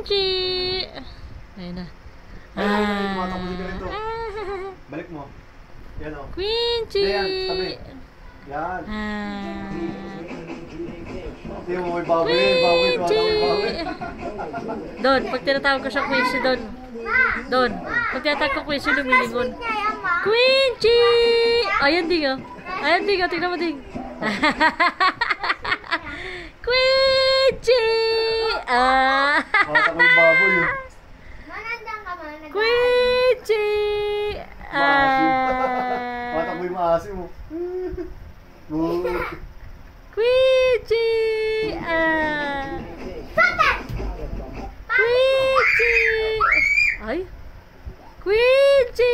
Quincy! Ayun na. Balik mo. Yan o. Quincy! Yan, tabi. Yan. Hindi mo, may baboy. Baboy. Don, pag tinatawag ko siya Quincy, Don. Don, pag tinatawag ko Quincy, lumilingon. Quincy! Ayan, ding, oh. Ayan, ding, oh. Tingnan mo, ding. Quincy! Bata ko yung baboy, eh. Quincy! Bata ko yung maasim, oh. Quincy! Quincy! Ay! Quincy!